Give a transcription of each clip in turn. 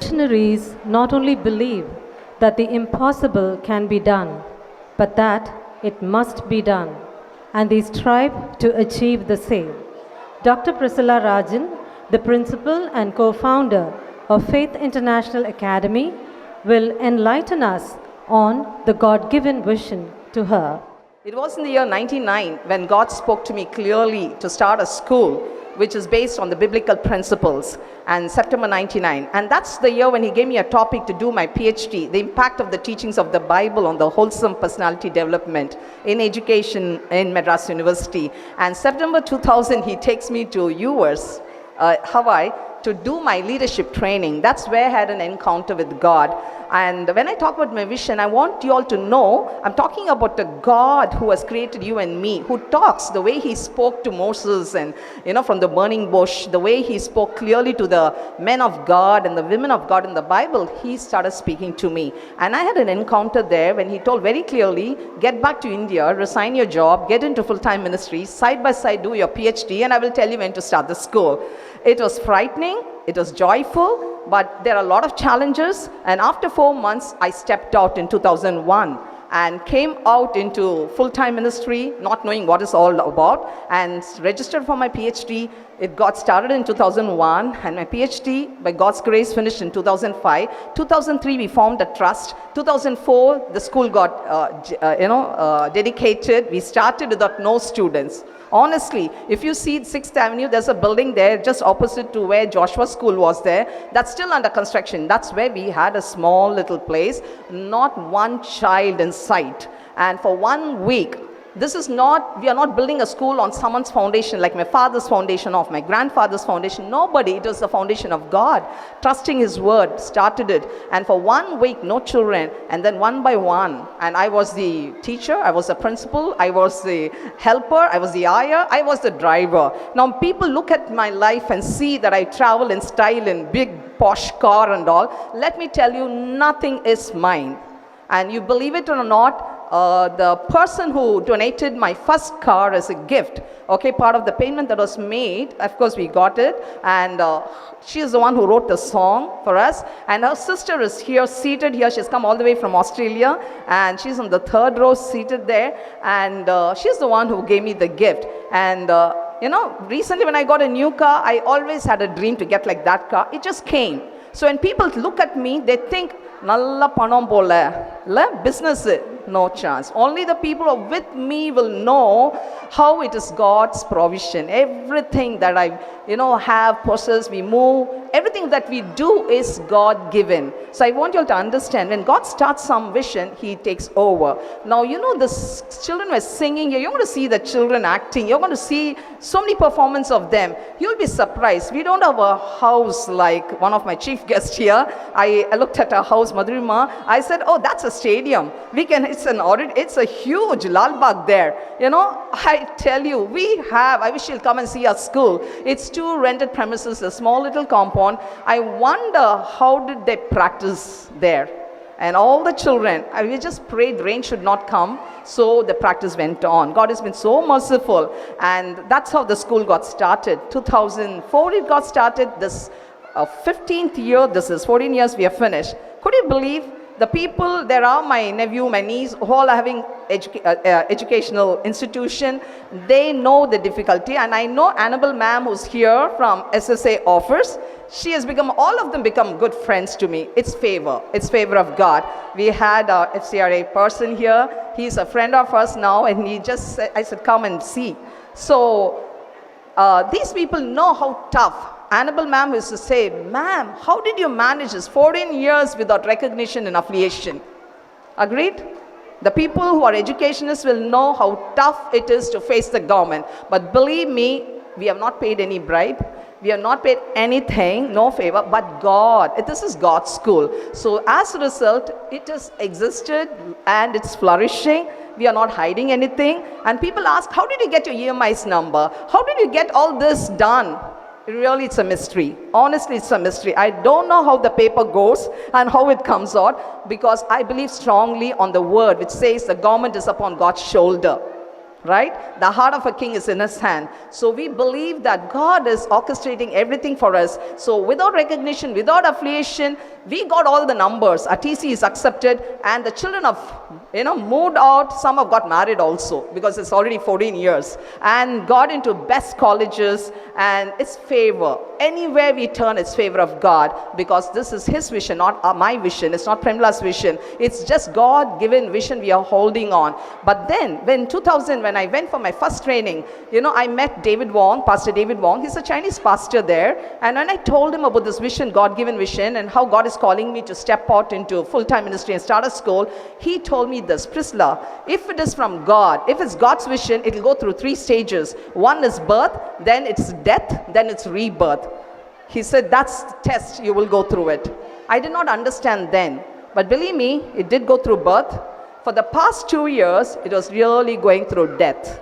Missionaries not only believe that the impossible can be done, but that it must be done, and they strive to achieve the same. Dr. Priscilla Rajan, the principal and co founder of Faith International Academy, will enlighten us on the God given vision to her. It was in the year 99 when God spoke to me clearly to start a school which is based on the biblical principles, and September 99. And that's the year when he gave me a topic to do my PhD, the impact of the teachings of the Bible on the wholesome personality development in education in Madras University. And September 2000, he takes me to US, Hawaii, to do my leadership training. That's where I had an encounter with God. And when I talk about my vision, I want you all to know I'm talking about the God who has created you and me, who talks the way he spoke to Moses and, from the burning bush, the way he spoke clearly to the men of God and the women of God in the Bible. He started speaking to me. And I had an encounter there when he told very clearly, get back to India, resign your job, get into full-time ministry, side by side do your PhD, and I will tell you when to start the school. It was frightening, it was joyful, but there are a lot of challenges. And after 4 months, I stepped out in 2001 and came out into full-time ministry, not knowing what it's all about, and registered for my PhD. It got started in 2001, and my PhD, by God's grace, finished in 2005. 2003, we formed a trust. 2004, the school got, dedicated. We started without no students. Honestly, if you see 6th Avenue, there's a building there just opposite to where Joshua School was there. That's still under construction. That's where we had a small little place, not one child in sight. And for 1 week, we are not building a school on someone's foundation, like my father's foundation or my grandfather's foundation. Nobody, it was the foundation of God. Trusting his word, started it. And for 1 week, no children. And then one by one, and I was the teacher, I was the principal, I was the helper, I was the ayah, I was the driver. Now people look at my life and see that I travel in style in big posh car and all. Let me tell you, nothing is mine. And you believe it or not, the person who donated my first car as a gift, part of the payment that was made, of course we got it, and she is the one who wrote the song for us, and her sister is here, seated here. She's come all the way from Australia, and she's on the 3rd row, seated there, and she's the one who gave me the gift. And recently when I got a new car, I always had a dream to get like that car. It just came. So when people look at me, they think, Nalla panam pola, business, no chance. Only the people who are with me will know how it is God's provision. Everything that I, have, possess, we move, everything that we do is God given. So I want you all to understand, when God starts some vision, he takes over. Now, the children were singing here. You're going to see the children acting. You're going to see so many performances of them. You'll be surprised. We don't have a house like one of my chief guests here. I looked at her house, Madhurima. I said, oh, that's a stadium. It's a huge Lal Bagh there. I tell you, I wish you'll come and see our school. It's 2 rented premises, a small little compound. I wonder how did they practice there. And all the children, we just prayed rain should not come, so the practice went on. God has been so merciful, and that's how the school got started. 2004 it got started. This 15th year, this is 14 years we have finished. Could you believe? The people, there are my nephew, my niece, who all are having educational institution. They know the difficulty, and I know Annabelle ma'am, who's here from SSA offers. All of them become good friends to me. It's favor of God. We had a FCRA person here. He's a friend of us now, and I said, come and see. So these people know how tough. Annabelle ma'am used to say, ma'am, how did you manage this 14 years without recognition and affiliation? Agreed? The people who are educationists will know how tough it is to face the government. But believe me, we have not paid any bribe. We have not paid anything, no favor, but God. This is God's school. So as a result, it has existed and it's flourishing. We are not hiding anything. And people ask, how did you get your EMI's number? How did you get all this done? Really, it's a mystery. Honestly, it's a mystery. I don't know how the paper goes and how it comes out, because I believe strongly on the word which says the government is upon God's shoulder. Right? The heart of a king is in his hand. So we believe that God is orchestrating everything for us. So without recognition, without affiliation, we got all the numbers. Our TC is accepted, and the children of moved out. Some have got married also, because it's already 14 years, and got into best colleges, and it's favor. Anywhere we turn, it's favor of God, because this is his vision, not my vision. It's not Premila's vision. It's just God-given vision we are holding on. But then, when 2000, when I went for my first training, I met David Wong, Pastor David Wong. He's a Chinese pastor there. And when I told him about this vision, God-given vision, and how God is calling me to step out into full-time ministry and start a school, he told me this: Priscilla, if it is from God, if it's God's vision, it will go through 3 stages. One is birth, then it's death, then it's rebirth. He said, that's the test, you will go through it. I did not understand then, but believe me, it did go through birth. For the past 2 years, it was really going through death.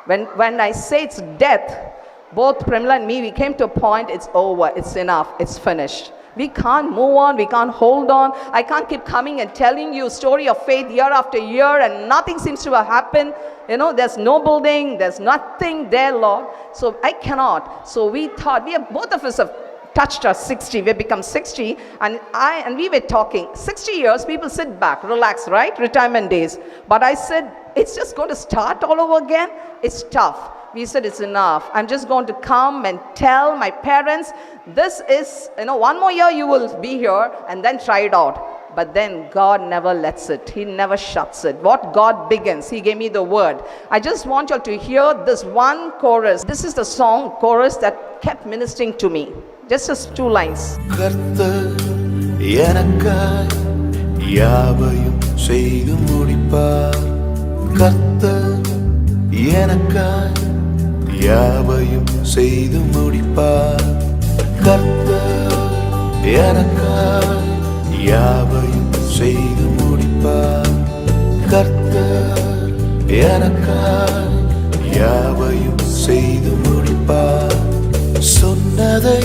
When I say it's death, both Premila and me, we came to a point, it's over, it's enough, it's finished. We can't move on, we can't hold on. I can't keep coming and telling you story of faith year after year, and nothing seems to have happened. There's no building, there's nothing there, Lord. So I cannot. So we thought, both of us have touched our 60, we become 60, and we were talking. 60 years, people sit back, relax, right? Retirement days. But I said, it's just going to start all over again. It's tough. We said, it's enough. I'm just going to come and tell my parents, this is, 1 more year you will be here, and then try it out. But then God never lets it. He never shuts it. What God begins, He gave me the word. I just want you all to hear this one chorus. This is the song chorus that kept ministering to me. Just as 2 lines. கர்த்தர் எனக்காய் யாவையும் செய்து முடிப்பார். கர்த்தர் எனக்காய் யாவையும் செய்து முடிப்பார். கர்த்தர் எனக்காய் யாவையும் செய்து முடிப்பார். கர்த்தர் எனக்காய் யாவையும் செய்து முடிப்பார். சொன்னதை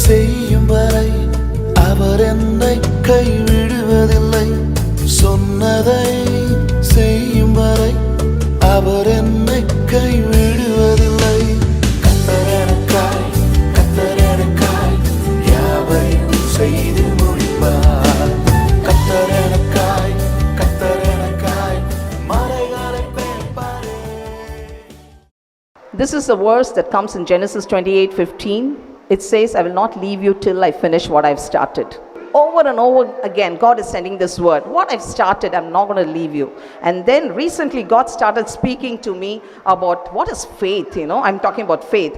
செய்யும் வரை அவர் என்னை கைவிடுவதில்லை. சொன்னதை செய்யும் வரை அவர் என்னை கைவிடுவதில்லை. கர்த்தர் எனக்காய் யாவையும் செய்து முடிப்பார். கர்த்தர் எனக்காய் மலைகளை பெயர்ப்பாரே. This is a verse that comes in Genesis 28:15. It says, I will not leave you till I finish what I've started. Over and over again, God is sending this word. What I've started, I'm not going to leave you. And then recently, God started speaking to me about what is faith. I'm talking about faith.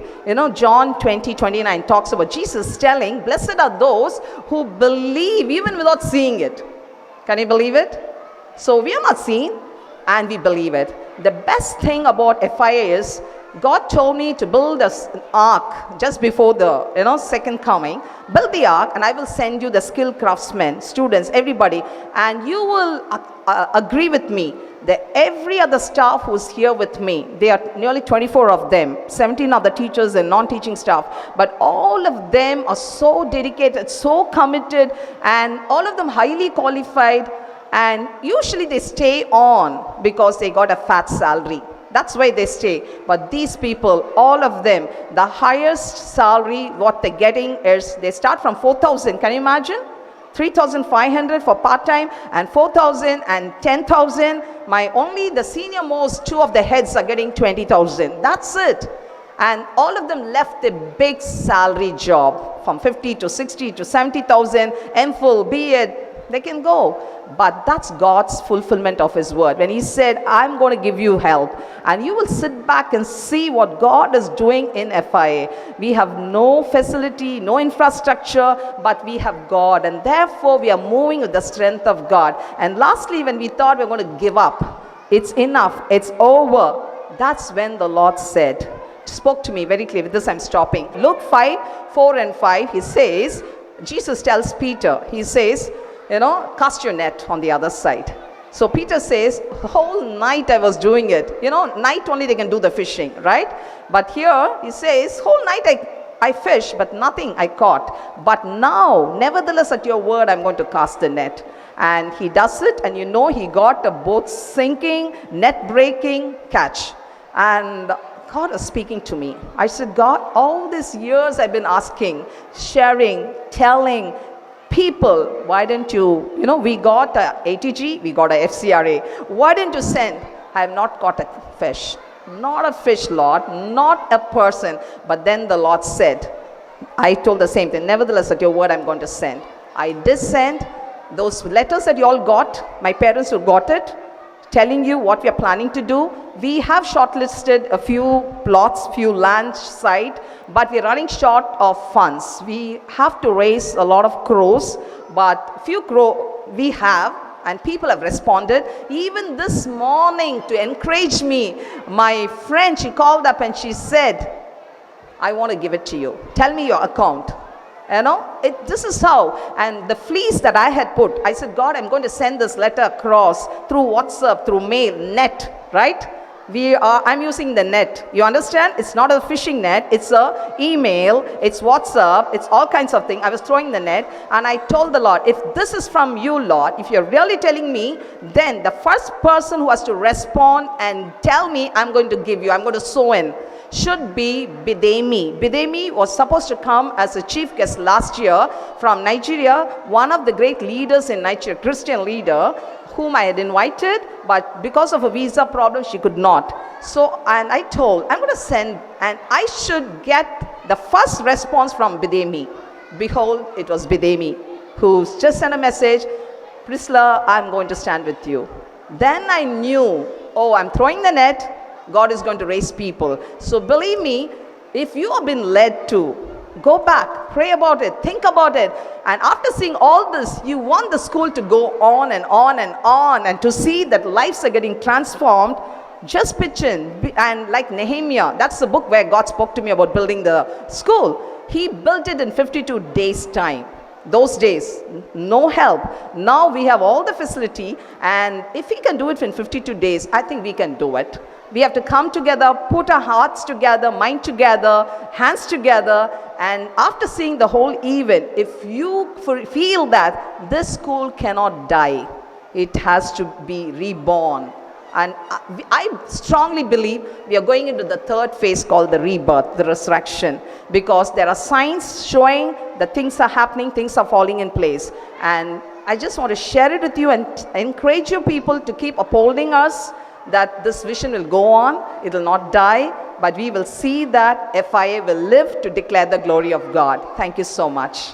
John 20:29 talks about Jesus telling, blessed are those who believe even without seeing it. Can you believe it? So we are not seeing, and we believe it. The best thing about FIA is, God told me to build an ark just before the second coming. Build the ark, and I will send you the skilled craftsmen, students, everybody, and you will agree with me that every other staff who's here with me, they are nearly 24 of them, 17 are the teachers and non-teaching staff, but all of them are so dedicated, so committed, and all of them highly qualified, and usually they stay on because they got a fat salary. That's why they stay. But these people, all of them, the highest salary what they're getting is, they start from 4,000. Can you imagine? 3,500 for part-time, and 4,000 and 10,000. The senior most 2 of the heads are getting 20,000. That's it. And all of them left a big salary job from 50 to 60 to 70,000, MPhil, B.Ed, they can go. But that's God's fulfillment of His word. When He said, I'm going to give you help, and you will sit back and see what God is doing in FIA. We have no facility, no infrastructure, but we have God, and therefore we are moving with the strength of God. And lastly, when we thought we were going to give up, it's enough, it's over, that's when the Lord spoke to me very clearly. With this I'm stopping. Luke 5:4 and 5, He says, Jesus tells Peter, He says, cast your net on the other side. So Peter says, the whole night I was doing it. Night only they can do the fishing, right? But here he says, whole night I I fished, but nothing I caught. But now, nevertheless, at your word, I'm going to cast the net. And he does it, and he got a boat sinking, net breaking catch. And God was speaking to me. I said, God, all these years I've been asking, sharing, telling people, why didn't you, we got a ATG, we got a FCRA. Why didn't you send? I have not caught a fish. Not a fish, Lord, not a person. But then the Lord said, I told the same thing. Nevertheless, at your word, I'm going to send. I did send. Those letters that you all got, my parents who got it, telling you what we are planning to do. We have shortlisted a few plots, few land site, but we're running short of funds. We have to raise a lot of crores, but few crow we have, and people have responded. Even this morning, to encourage me, my friend, she called up and she said, I want to give it to you. Tell me your account. This is how. And the fleece that I had put, I said, God, I'm going to send this letter across through WhatsApp, through mail, net, right? I'm using the net. You understand? It's not a fishing net. It's a email. It's WhatsApp. It's all kinds of things. I was throwing the net, and I told the Lord, if this is from you, Lord, if you're really telling me, then the first person who has to respond and tell me, I'm going to give you, I'm going to sow in, should be Bidemi. Bidemi was supposed to come as a chief guest last year from Nigeria, one of the great leaders in Nigeria, Christian leader, whom I had invited, but because of a visa problem, she could not. So, and I told, I'm going to send, and I should get the first response from Bidemi. Behold, it was Bidemi, who just sent a message, Priscilla, I'm going to stand with you. Then I knew, I'm throwing the net, God is going to raise people. So believe me, if you have been led to, go back, pray about it, think about it. And after seeing all this, you want the school to go on and on and on, and to see that lives are getting transformed, just pitch in. And like Nehemiah, that's the book where God spoke to me about building the school. He built it in 52 days' time. Those days, no help. Now we have all the facility, and if we can do it in 52 days, I think we can do it. We have to come together, put our hearts together, mind together, hands together, and after seeing the whole event, if you feel that this school cannot die, it has to be reborn. And I strongly believe we are going into the third phase called the rebirth, the resurrection, because there are signs showing that things are happening, things are falling in place. And I just want to share it with you and encourage you people to keep upholding us, that this vision will go on, it will not die, but we will see that FIA will live to declare the glory of God. Thank you so much.